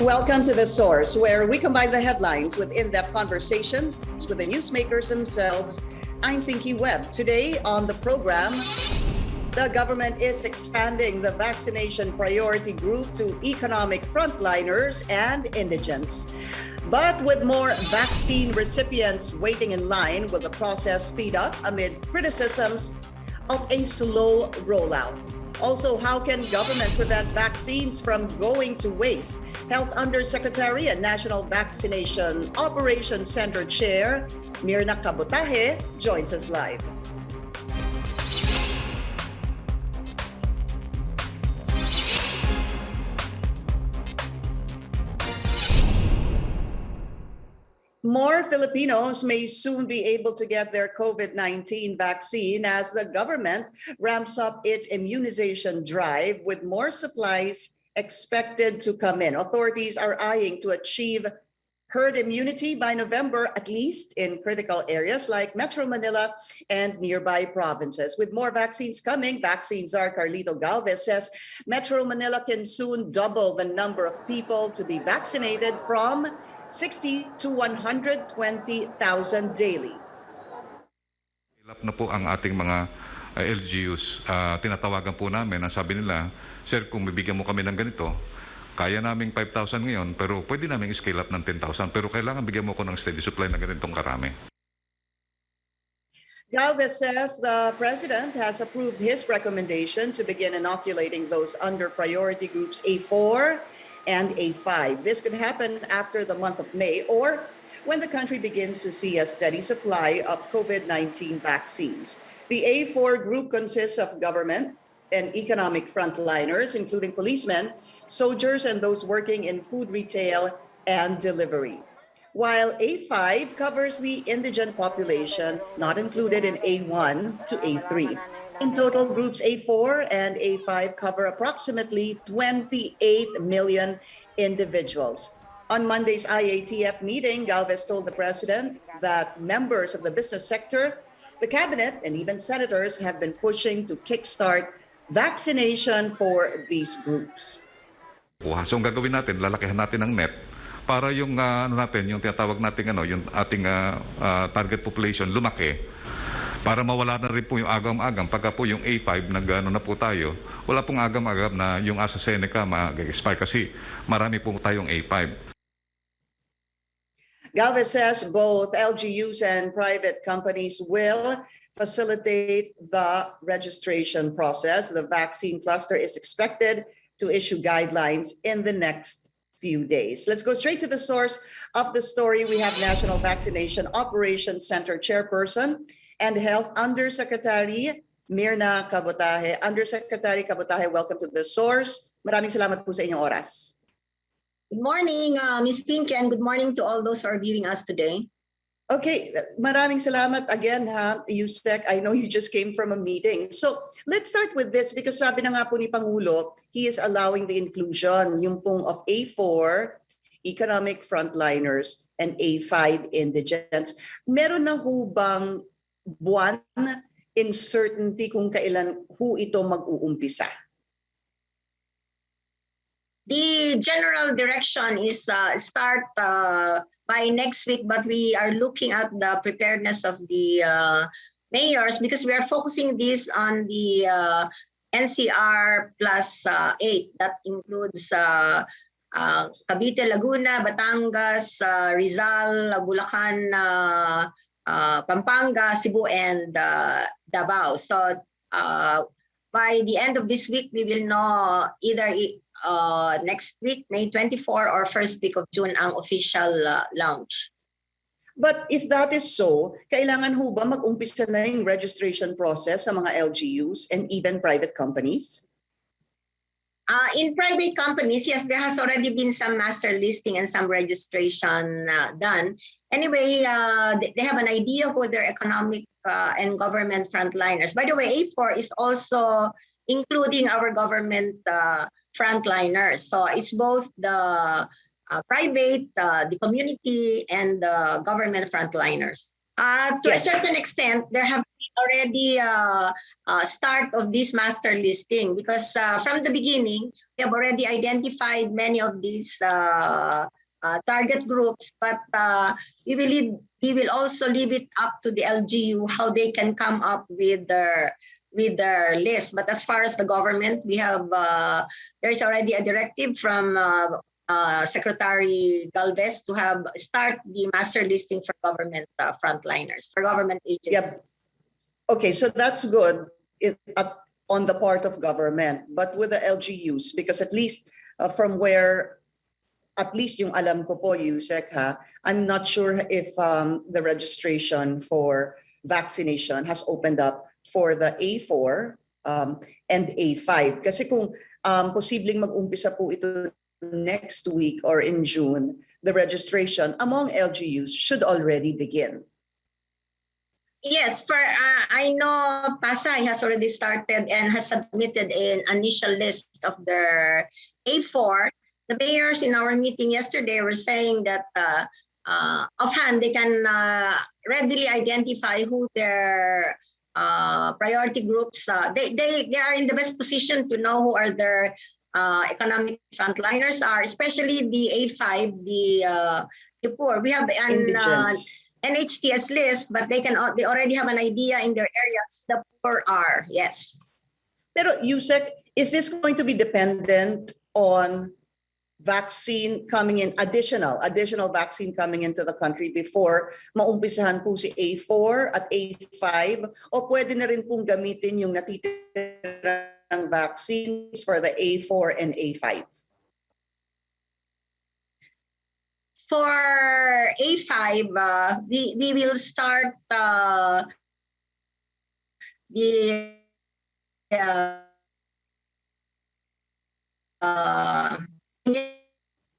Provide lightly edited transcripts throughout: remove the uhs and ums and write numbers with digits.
Welcome to The Source, where we combine the headlines with in-depth conversations with the newsmakers themselves. I'm Pinky Webb. Today on the program, the government is expanding the vaccination priority group to economic frontliners and indigents. But with more vaccine recipients waiting in line, will the process speed up amid criticisms of a slow rollout? Also, how can government prevent vaccines from going to waste? Health Undersecretary and National Vaccination Operations Center Chair Myrna Cabotaje joins us live. More Filipinos may soon be able to get their COVID-19 vaccine as the government ramps up its immunization drive with more supplies expected to come in. Authorities are eyeing to achieve herd immunity by November, at least in critical areas like Metro Manila and nearby provinces. With more vaccines coming, vaccine czar Carlito Galvez says Metro Manila can soon double the number of people to be vaccinated from 60 to 120,000 daily. Hilap na po ang ating mga LGUs. Tinatawagan po namin, ang sabi nila, sir, kung bibigyan mo kami ng ganito, kaya naming 5,000 ngayon, pero pwede naming scale up ng 10,000, pero kailangan bigyan mo ko ng steady supply na ganitong karami. Galvez says the president has approved his recommendation to begin inoculating those under priority groups A4 and A5. This could happen after the month of May or when the country begins to see a steady supply of COVID-19 vaccines. The A4 group consists of government and economic frontliners, including policemen, soldiers, and those working in food retail and delivery. While A5 covers the indigent population, not included in A1 to A3. In total, groups A4 and A5 cover approximately 28 million individuals. On Monday's IATF meeting, Galvez told the president that members of the business sector, the cabinet, and even senators have been pushing to kickstart vaccination for these groups. So ang gagawin natin, lalakihan natin ang net para yung yung tinatawag nating yung ating target population lumaki. Para mawala na rin po yung agam-agam. Pagka po yung A5 na po tayo, wala pong agam-agam na yung AstraZeneca mag-expire kasi marami po tayong A5. Galvez says both LGUs and private companies will facilitate the registration process. The vaccine cluster is expected to issue guidelines in the next few days. Let's go straight to the source of the story. We have National Vaccination Operations Center Chairperson and Health Undersecretary Myrna Cabotaje. Undersecretary Cabotaje, welcome to the source. Maraming salamat po sa inyong oras. Good morning, Ms. Pinky, and good morning to all those who are viewing us today. Okay, maraming salamat again, Yusek. I know you just came from a meeting. So let's start with this because sabi na nga po ni Pangulo, he is allowing the inclusion yung pong of A4, economic frontliners, and A5 indigents. Meron na ho bang buwan uncertainty kung kailan ho ito mag-uumpisa? The general direction is start by next week, but we are looking at the preparedness of the mayors because we are focusing this on the NCR plus 8. That includes Cavite, Laguna, Batangas, Rizal, Bulacan, Pampanga, Cebu, and Davao. So by the end of this week, we will know either next week, May 24, or first week of June ang official launch. But if that is so, kailangan ho ba mag-umpisa na yung registration process sa mga LGUs and even private companies? In private companies, yes, there has already been some master listing and some registration done. Anyway, they have an idea who their economic and government frontliners. By the way, A4 is also including our government frontliners. So it's both the private, the community, and the government frontliners. To a certain extent, there have been already start of this master listing, because from the beginning we have already identified many of these target groups, but we will also leave it up to the LGU how they can come up with their list. But as far as the government, we have there's already a directive from Secretary Galvez to start the master listing for government frontliners, for government agencies. Yep. Okay, so that's good on the part of government, but with the LGUs, because at least from where, at least yung alam ko po, Yusek, I'm not sure if the registration for vaccination has opened up for the A4 and A5. Kasi kung posibleng mag-umpisa po ito next week or in June, the registration among LGUs should already begin. Yes, I know Pasay has already started and has submitted an initial list of their A4. The mayors in our meeting yesterday were saying that offhand they can readily identify who their priority groups. They are in the best position to know who are their economic frontliners are, especially the A5, the poor. We have an Indigents. NHTS list, but they already have an idea in their areas the poor are. Yes. Pero Yusek, is this going to be dependent on vaccine coming in, additional vaccine coming into the country before maumpisahan po si A4 at A5, o pwede na rin pong gamitin yung natitirang vaccines for the A4 and A5? For A5, we will start the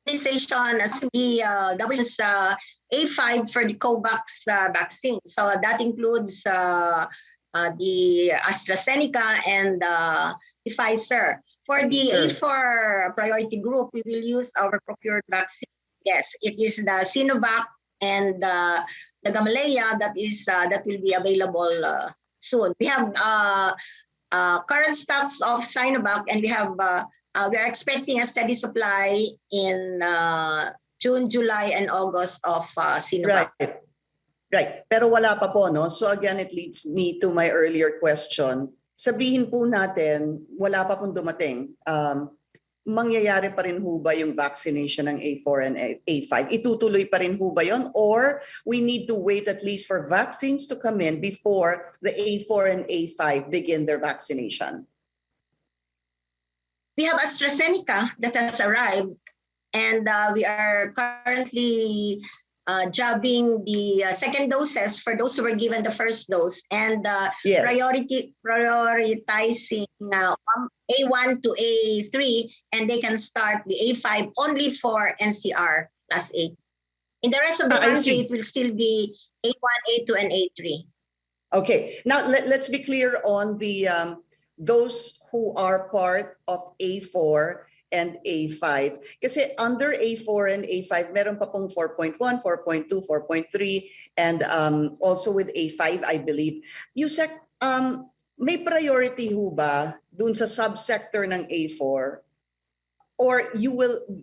immunization as the WHO's A5 for the COVAX vaccine. So that includes the AstraZeneca and the Pfizer. For the A4 priority group, we will use our procured vaccine. Yes, it is the Sinovac and the Gamaleya that will be available soon. We have current stocks of Sinovac, and we are expecting a steady supply in June, July, and August of Sinovac. Right. Pero wala pa po, no? So again, it leads me to my earlier question. Sabihin po natin, wala pa pong dumating. Mangyayari pa rin ho ba yung vaccination ng A4 and A5? Itutuloy pa rin ho ba yun? Or we need to wait at least for vaccines to come in before the A4 and A5 begin their vaccination? We have AstraZeneca that has arrived, and we are currently jabbing the second doses for those who were given the first dose, and Yes. prioritizing A1 to A3, and they can start the A5 only for NCR plus 8. In the rest of the I country, see. it will still be A1, A2, and A3. Okay. Now let's be clear on the those who are part of A4 and A5. Kasi under A4 and A5, meron pa pong 4.1, 4.2, 4.3, and also with A5, I believe. Yusek, may priority ho ba dun sa subsector ng A4? Or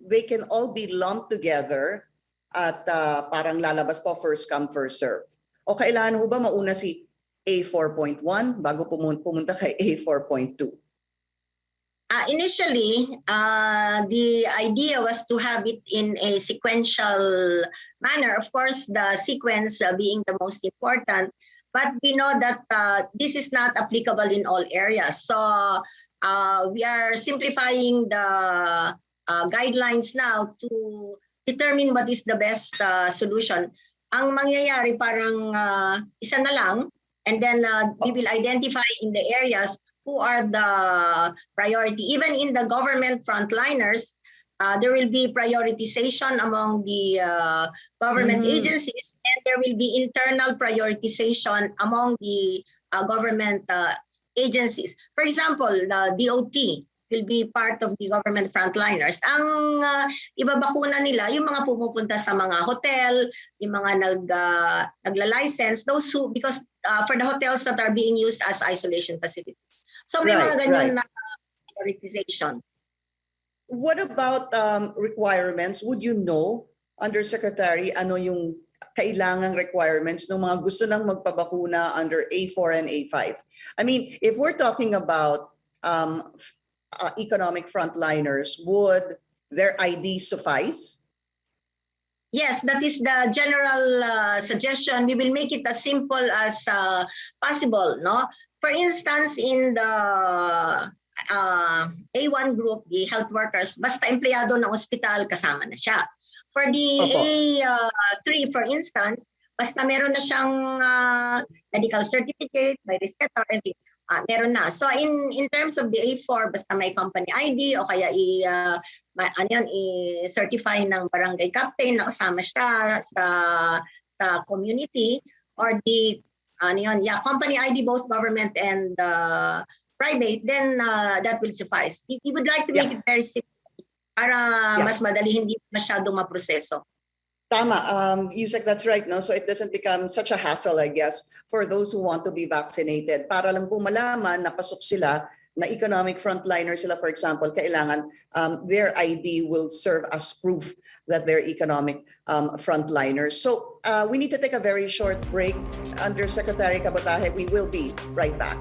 they can all be lumped together at parang lalabas po first come, first serve? O kailangan ho ba mauna si A4.1 bago pumunta kay A4.2? Initially, the idea was to have it in a sequential manner. Of course, the sequence being the most important, but we know that this is not applicable in all areas. So we are simplifying the guidelines now to determine what is the best solution. Ang mangyayari parang isa na lang, and then we will identify in the areas who are the priority. Even in the government frontliners, there will be prioritization among the government agencies, and there will be internal prioritization among the government agencies. For example, the DOT, will be part of the government frontliners. Ang ibabakuna nila, yung mga pumupunta sa mga hotel, yung mga nagla-license, those who, because for the hotels that are being used as isolation facilities. So may mga ganyan na prioritization. What about requirements? Would you know, Undersecretary, ano yung kailangang requirements ng mga gusto nang magpabakuna under A4 and A5? I mean, if we're talking about economic frontliners, would their ID suffice? Yes, that is the general suggestion. We will make it as simple as possible. No, for instance, in the A1 group, the health workers, basta empleyado ng ospital, kasama na siya. For the A3, for instance, basta meron na siyang medical certificate, may respeto, meron na. So in terms of the A4, basta may company ID o kaya i-certify ng barangay captain na kasama siya sa community, or the company ID, both government and private, then that will suffice. We would like to make it very simple para mas madali, hindi masyadong maproseso. Tama, Yusek, that's right, no? So it doesn't become such a hassle, I guess, for those who want to be vaccinated. Para lang po malaman na pasok sila, na economic frontliner sila, for example, kailangan their ID will serve as proof that they're economic frontliners. So we need to take a very short break. Undersecretary Cabotaje, we will be right back.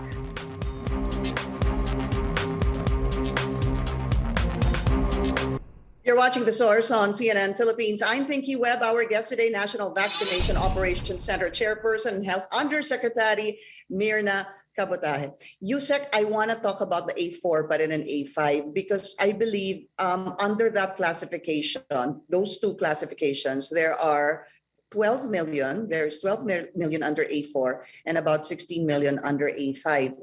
You're watching The Source on CNN Philippines. I'm Pinky Webb. Our guest today, National Vaccination Operations Center Chairperson and Health Undersecretary Myrna Cabotaje. Yusek, I want to talk about the A4 but in an A5 because I believe under that classification, those two classifications, there are 12 million. There's 12 million under A4 and about 16 million under A5.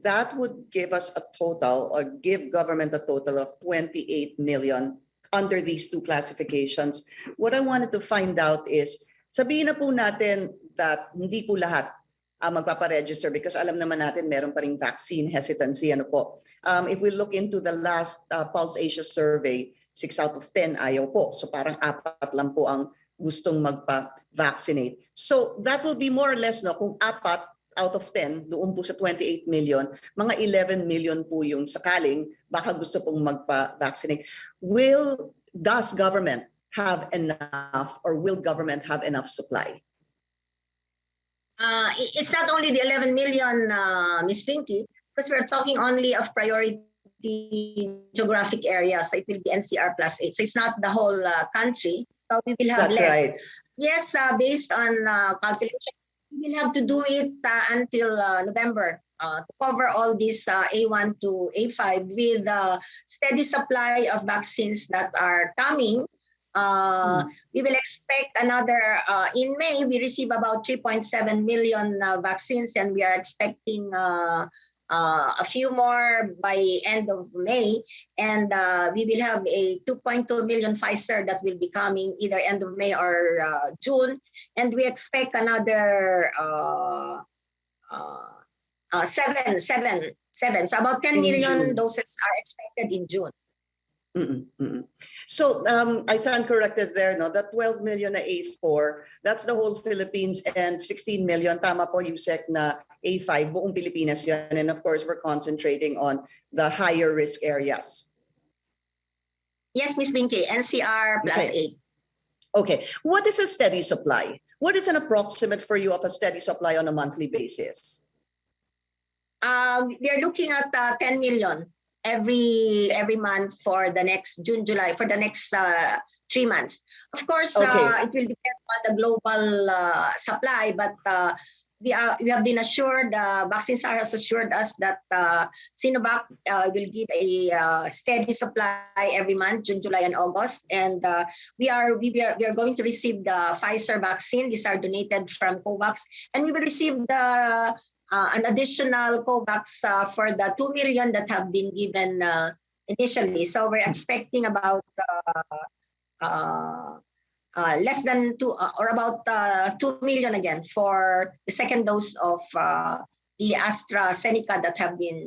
That would give us a total, or give government a total of 28 million under these two classifications. What I wanted to find out is, sabihin na po natin that hindi po lahat magpaparegister because alam naman natin meron pa ring vaccine hesitancy. Ano po? If we look into the last Pulse Asia survey, 6 out of 10 ayaw po. So parang 4 lang po ang gustong magpa-vaccinate. So that will be more or less, no, kung 4 out of 10, doon po sa 28 million, mga 11 million po yung sakaling baka gusto pong magpa-vaccinate. Does government have enough, or will government have enough supply? It's not only the 11 million, Ms. Pinky, because we're talking only of priority geographic areas. So it will be NCR plus 8. So it's not the whole country. So we will have That's less. Right. Yes, based on calculation, we will have to do it until November to cover all this A1 to A5 with a steady supply of vaccines that are coming. We will expect another, in May, we receive about 3.7 million vaccines, and we are expecting a few more by end of May, and we will have a 2.2 million Pfizer that will be coming either end of May or June, and we expect another seven. So about 10 million doses are expected in June. So I stand corrected there, no? That 12 million na A4, that's the whole Philippines, and 16 million, tama po Yusek, na A5, buong Pilipinas yan. And of course, we're concentrating on the higher risk areas. Yes, Ms. Binky, NCR plus 8. Okay, what is a steady supply? What is an approximate for you of a steady supply on a monthly basis? We are looking at 10 million every month for the next June, July, for the next 3 months. Of course, it will depend on the global supply, but we have been assured, Vaccines are has assured us that Sinovac will give a steady supply every month, June, July, and August. And we are going to receive the Pfizer vaccine. These are donated from COVAX, and we will receive the an additional COVAX for the 2 million that have been given initially. So we're expecting about less than 2 or about 2 million again for the second dose of the AstraZeneca that have been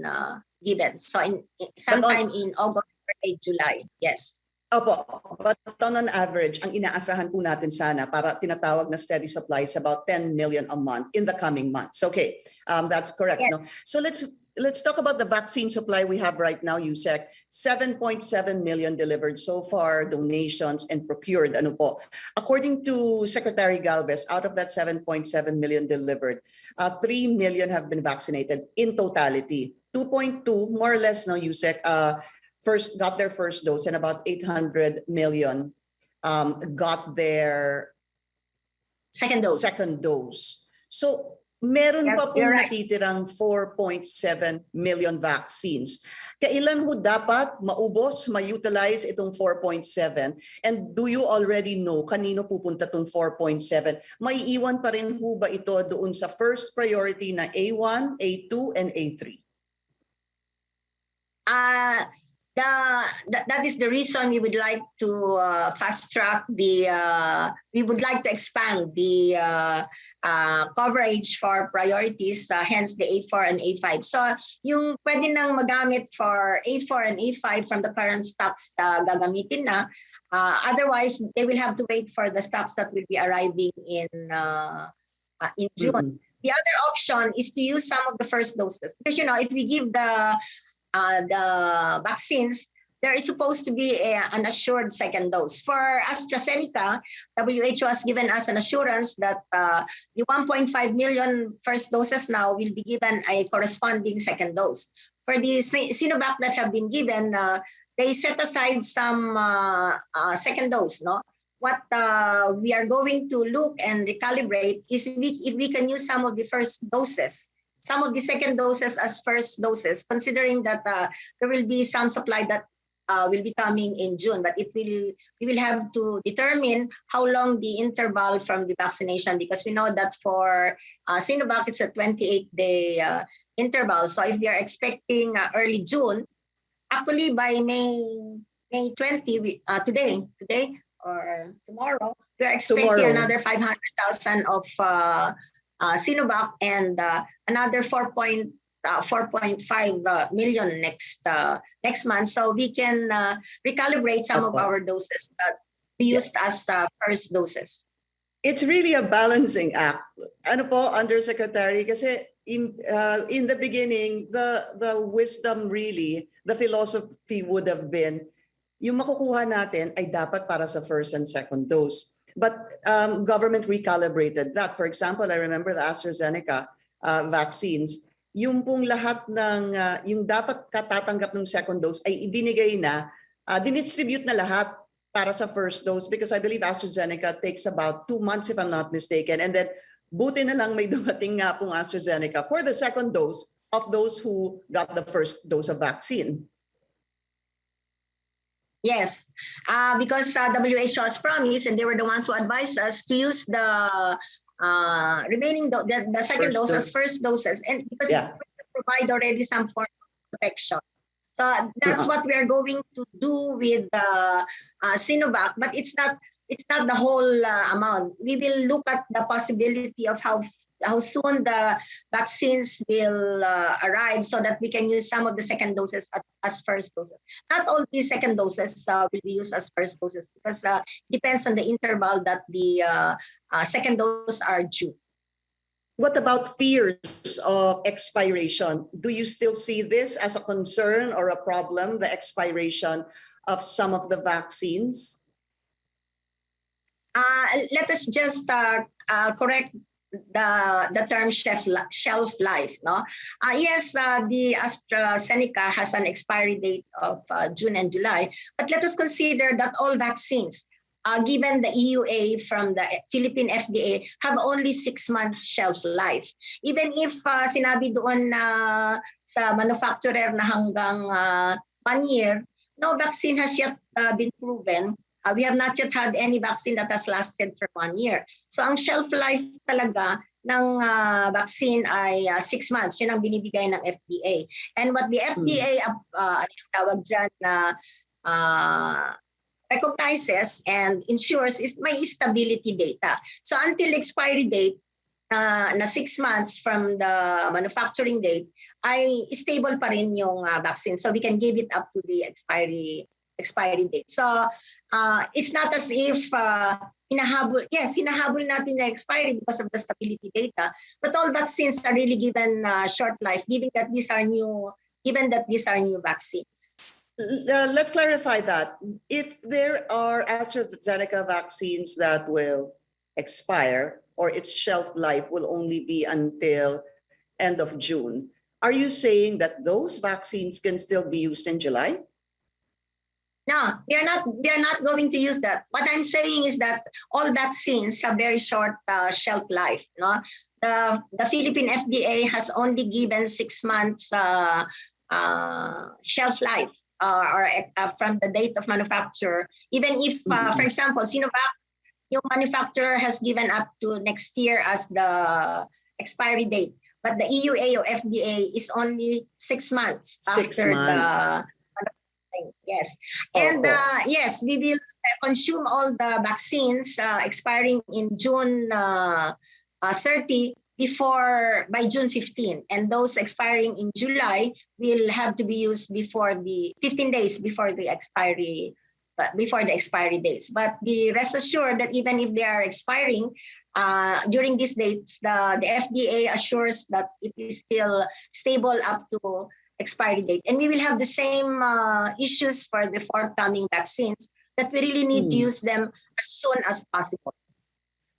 given. So sometime in August or late July. Yes. Opo, but on an average, ang inaasahan po natin sana para tinatawag na steady supply is about 10 million a month in the coming months. Okay, that's correct. Yes. No? So let's talk about the vaccine supply we have right now, Yusek. 7.7 million delivered so far, donations and procured. Ano po? According to Secretary Galvez, out of that 7.7 million delivered, 3 million have been vaccinated in totality. 2.2, more or less, no, Yusek, got their first dose, and about 800 million got their Second dose. second dose. So meron pa pong natitirang 4.7 million vaccines. Kailan ho dapat maubos, ma-utilize itong 4.7? And do you already know kanino pupunta itong 4.7? Maiiwan pa rin ho ba ito doon sa first priority na A1, A2, and A3? That is the reason we would like to fast track we would like to expand the coverage for priorities, hence the A4 and A5. So yung pwede nang magamit for A4 and A5 from the current stocks gagamitin na. Otherwise, they will have to wait for the stocks that will be arriving in June. Mm-hmm. The other option is to use some of the first doses. Because, if we give the vaccines, there is supposed to be an assured second dose. For AstraZeneca, WHO has given us an assurance that the 1.5 million first doses now will be given a corresponding second dose. For the Sinovac that have been given, they set aside some second dose. No, what we are going to look and recalibrate is if we can use some of the first doses. Some of the second doses as first doses, considering that there will be some supply that will be coming in June, but we will have to determine how long the interval from the vaccination, because we know that for Sinovac, it's a 28-day interval. So if we are expecting early June, actually by May 20, today or tomorrow, we are expecting another 500,000 of Sinovac and another 4.5 million next month, so we can recalibrate some of our doses that we used as first doses. It's really a balancing act. Ano po, Undersecretary, kasi in the beginning, the wisdom really, the philosophy would have been, yung makukuha natin ay dapat para sa first and second dose. But government recalibrated that. For example, I remember the AstraZeneca vaccines, yung pong lahat ng, yung dapat katatanggap ng second dose ay ibinigay na, dinistribute na lahat para sa first dose, because I believe AstraZeneca takes about 2 months if I'm not mistaken. And then buti na lang may dumating nga pong AstraZeneca for the second dose of those who got the first dose of vaccine. Yes, because WHO has promised, and they were the ones who advised us to use the remaining the second dose as first doses, and because we provide already some form of protection. So that's what we are going to do with Sinovac, but it's not the whole amount. We will look at the possibility of how soon the vaccines will arrive, so that we can use some of the second doses as first doses. Not all the second doses will be used as first doses, because it depends on the interval that the second doses are due. What about fears of expiration? Do you still see this as a concern or a problem, the expiration of some of the vaccines? Let us just correct the term shelf life. No, yes, the AstraZeneca has an expiry date of June and July, but let us consider that all vaccines, given the EUA from the Philippine FDA, have only 6 months shelf life. Even if sinabi doon na sa manufacturer na hanggang 1 year, no vaccine has yet been proven. We have not yet had any vaccine that has lasted for 1 year. So ang shelf life talaga ng vaccine ay 6 months. Yun ang binibigay ng FDA. And what the FDA tawag dyan na recognizes and ensures is may stability data. So until expiry date na 6 months from the manufacturing date, ay stable pa rin yung vaccine. So we can give it up to the expiry date. So it's not as if hinahabol natin yung expiry because of the stability data, but all vaccines are really given short life, given that these are new vaccines. Let's clarify that. If there are AstraZeneca vaccines that will expire or its shelf life will only be until end of June, are you saying that those vaccines can still be used in July? No, they are not going to use that. What I'm saying is that all vaccines have very short shelf life. No, the Philippine FDA has only given 6 months shelf life from the date of manufacture. Even if, for example, Sinovac, yung manufacturer has given up to next year as the expiry date, but the EUA or FDA is only 6 months 6 after months. Yes. And yes, we will consume all the vaccines expiring in June 30 by June 15. And those expiring in July will have to be used before the 15 days before the expiry dates. But be rest assured that even if they are expiring during these dates, the FDA assures that it is still stable up to expiry date. And we will have the same issues for the forthcoming vaccines, that we really need to use them as soon as possible.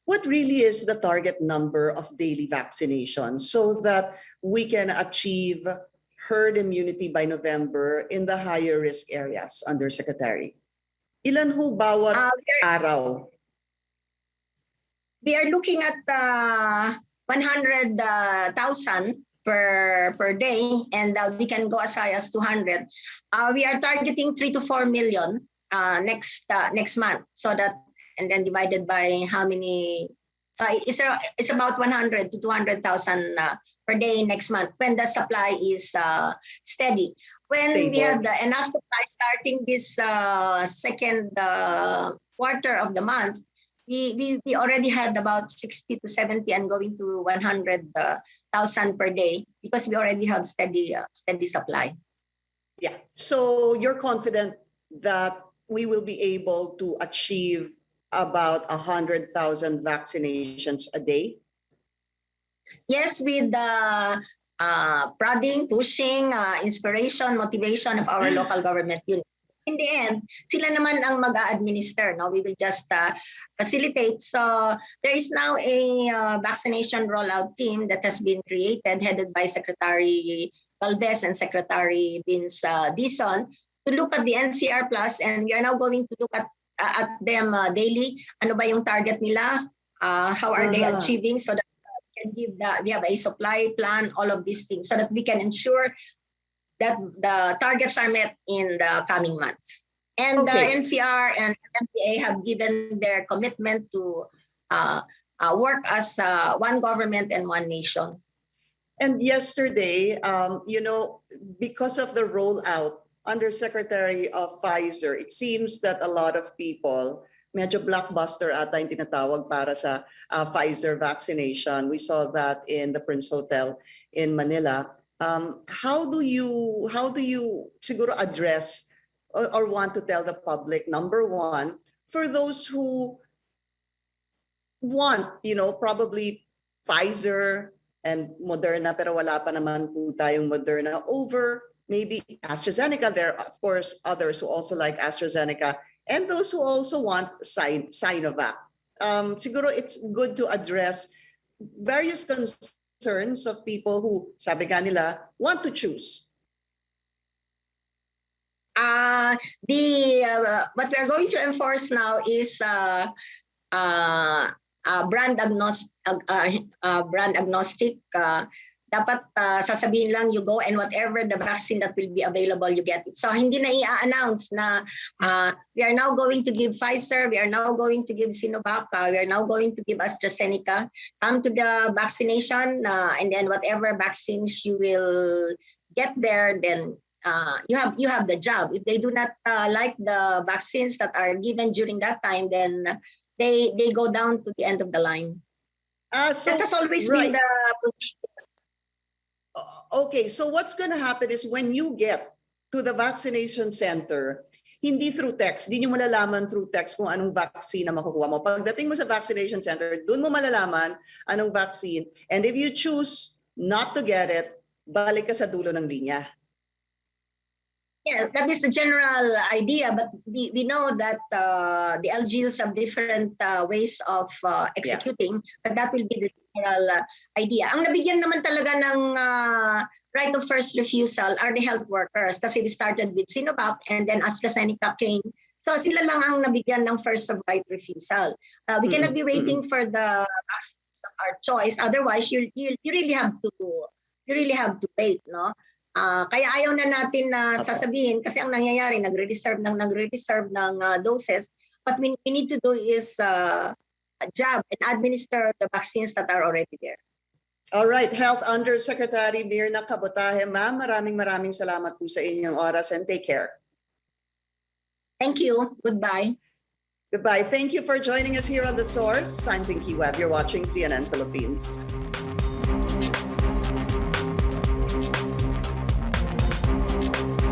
What really is the target number of daily vaccination so that we can achieve herd immunity by November in the higher risk areas, Undersecretary? Ilan ho bawat araw? We are looking at 100,000 per day, and we can go as high as 200. We are targeting 3 to 4 million next month. So that, and then divided by how many? So it's about 100 to 200,000 per day next month when the supply is steady. When Stable. we have enough supply starting this second quarter of the month, we already had about 60 to 70 and going to 100,000 per day, because we already have steady supply. Yeah. So you're confident that we will be able to achieve about 100,000 vaccinations a day? Yes, with the prodding, pushing, inspiration, motivation of our local government unit. In the end, sila naman ang mag-a-administer. No? We will just facilitate. So there is now a vaccination rollout team that has been created, headed by Secretary Galvez and Secretary Vince Dizon, to look at the NCR Plus, and we are now going to look at them daily. Ano ba yung target nila? How are they achieving? So that we have a supply plan, all of these things, so that we can ensure that the targets are met in the coming months. And the NCR and MPA have given their commitment to work as one government and one nation. And yesterday, because of the rollout, Undersecretary of Pfizer, it seems that a lot of people, medyo blockbuster ata yung tinatawag para sa Pfizer vaccination. We saw that in the Prince Hotel in Manila. How do you siguro address or want to tell the public, number one, for those who want, probably Pfizer and Moderna, pero wala pa naman po tayong Moderna, over maybe AstraZeneca? There are, of course, others who also like AstraZeneca, and those who also want Sinovac. Siguro it's good to address various concerns of people who, sabi nga nila, want to choose. What we are going to enforce now is brand agnostic. Dapat sasabihin lang, you go, and whatever the vaccine that will be available, you get it. So hindi na i-announce na we are now going to give Pfizer, we are now going to give Sinovac, we are now going to give AstraZeneca. Come to the vaccination, and then whatever vaccines you will get there, then you have the job. If they do not like the vaccines that are given during that time, then they go down to the end of the line. So that has always been the procedure. Okay, so what's going to happen is when you get to the vaccination center, hindi through text, hindi nyo malalaman through text kung anong vaccine na makukuha mo. Pagdating mo sa vaccination center, doon mo malalaman anong vaccine. And if you choose not to get it, balik ka sa dulo ng linya. Yeah, that is the general idea, but we know that the LGUs have different ways of executing, but that will be the general idea. Ang nabigyan naman talaga ng right of first refusal are the health workers kasi we started with Sinovac and then AstraZeneca came. So sila lang ang nabigyan ng first of right refusal. We cannot be waiting for the vaccines of our choice. Otherwise, you really have to wait, no? Kaya ayaw na natin na sasabihin kasi ang nangyayari nagre-reserve ng doses. What we need to do is jab and administer the vaccines that are already there. All right, Health Undersecretary Myrna Cabotaje, ma'am, maraming salamat po sa inyong oras and take care. Thank you. Goodbye. Goodbye. Thank you for joining us here on The Source. I'm Pinky Webb. You're watching CNN Philippines.